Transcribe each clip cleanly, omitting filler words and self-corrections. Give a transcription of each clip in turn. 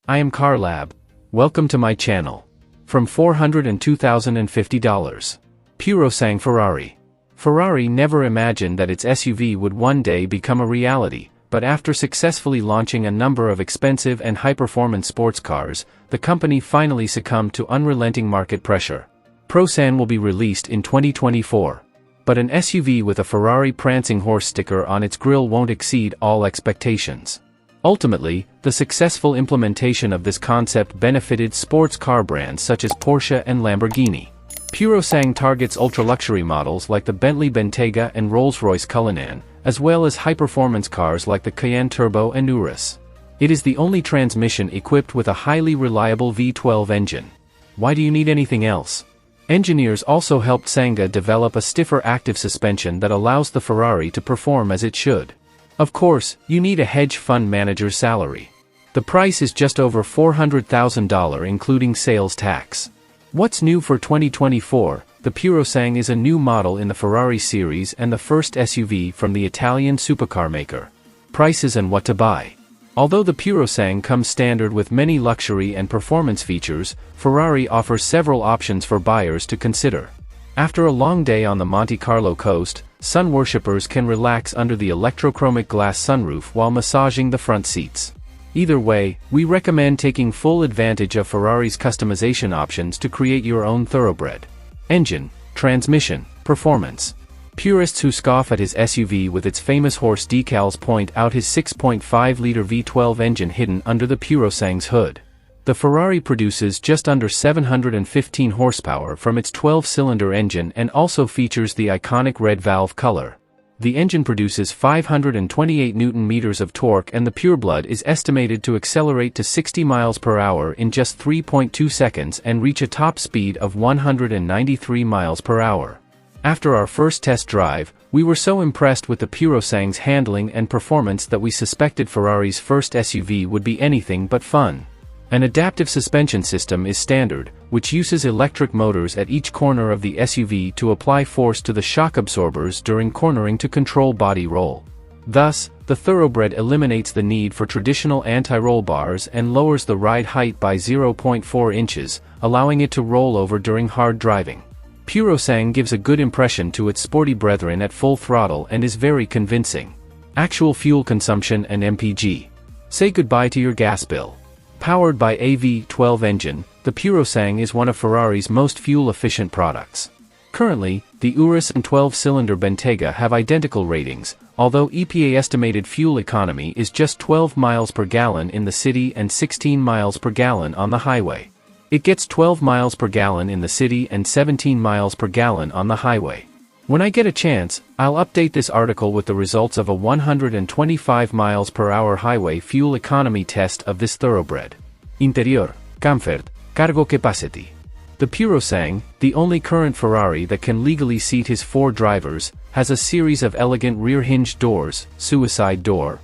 I am CarLab. Welcome to my channel. From $402,050. Purosangue Ferrari. Ferrari never imagined that its SUV would one day become a reality, but after successfully launching a number of expensive and high-performance sports cars, the company finally succumbed to unrelenting market pressure. Purosangue will be released in 2024. But an SUV with a Ferrari prancing horse sticker on its grille won't exceed all expectations. Ultimately, the successful implementation of this concept benefited sports car brands such as Porsche and Lamborghini. Purosangue targets ultra-luxury models like the Bentley Bentayga and Rolls-Royce Cullinan, as well as high-performance cars like the Cayenne Turbo and Urus. It is the only transmission equipped with a highly reliable V12 engine. Why do you need anything else? Engineers also helped Sangue develop a stiffer active suspension that allows the Ferrari to perform as it should. Of course, you need a hedge fund manager's salary. The price is just over $400,000 including sales tax. What's new for 2024? The Purosangue is a new model in the Ferrari series and the first SUV from the Italian supercar maker. Prices and what to buy. Although the Purosangue comes standard with many luxury and performance features, Ferrari offers several options for buyers to consider. After a long day on the Monte Carlo coast, sun worshippers can relax under the electrochromic glass sunroof while massaging the front seats. Either way, we recommend taking full advantage of Ferrari's customization options to create your own thoroughbred. Engine, transmission, performance. Purists who scoff at his SUV with its famous horse decals point out his 6.5-liter V12 engine hidden under the Purosangue's hood. The Ferrari produces just under 715 horsepower from its 12-cylinder engine and also features the iconic red valve color. The engine produces 528 Nm of torque and the pureblood is estimated to accelerate to 60 miles per hour in just 3.2 seconds and reach a top speed of 193 miles per hour. After our first test drive, we were so impressed with the Purosangue's handling and performance that we suspected Ferrari's first SUV would be anything but fun. An adaptive suspension system is standard, which uses electric motors at each corner of the SUV to apply force to the shock absorbers during cornering to control body roll. Thus, the Thoroughbred eliminates the need for traditional anti-roll bars and lowers the ride height by 0.4 inches, allowing it to roll over during hard driving. Purosangue gives a good impression to its sporty brethren at full throttle and is very convincing. Actual fuel consumption and MPG. Say goodbye to your gas bill. Powered by a V12 engine, the Purosangue is one of Ferrari's most fuel-efficient products. Currently, the Urus and 12-cylinder Bentayga have identical ratings, although EPA estimated fuel economy is just 12 miles per gallon in the city and 16 miles per gallon on the highway. It gets 12 miles per gallon in the city and 17 miles per gallon on the highway. When I get a chance, I'll update this article with the results of a 125 miles per hour highway fuel economy test of this thoroughbred. Interior, comfort, cargo capacity. The Purosangue, the only current Ferrari that can legally seat his 4 drivers, has a series of elegant rear-hinged doors, suicide door.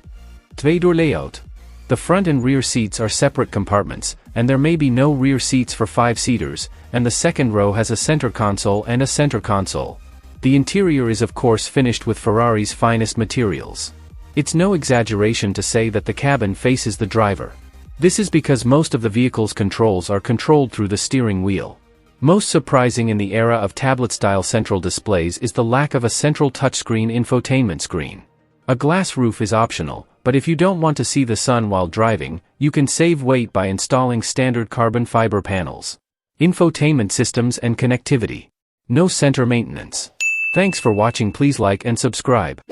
Twee-door layout. The front and rear seats are separate compartments, and there may be no rear seats for 5-seaters, and the second row has a center console and a center console. The interior is of course finished with Ferrari's finest materials. It's no exaggeration to say that the cabin faces the driver. This is because most of the vehicle's controls are controlled through the steering wheel. Most surprising in the era of tablet-style central displays is the lack of a central touchscreen infotainment screen. A glass roof is optional, but if you don't want to see the sun while driving, you can save weight by installing standard carbon fiber panels. Infotainment systems and connectivity. No center maintenance. Thanks for watching. Please like and subscribe.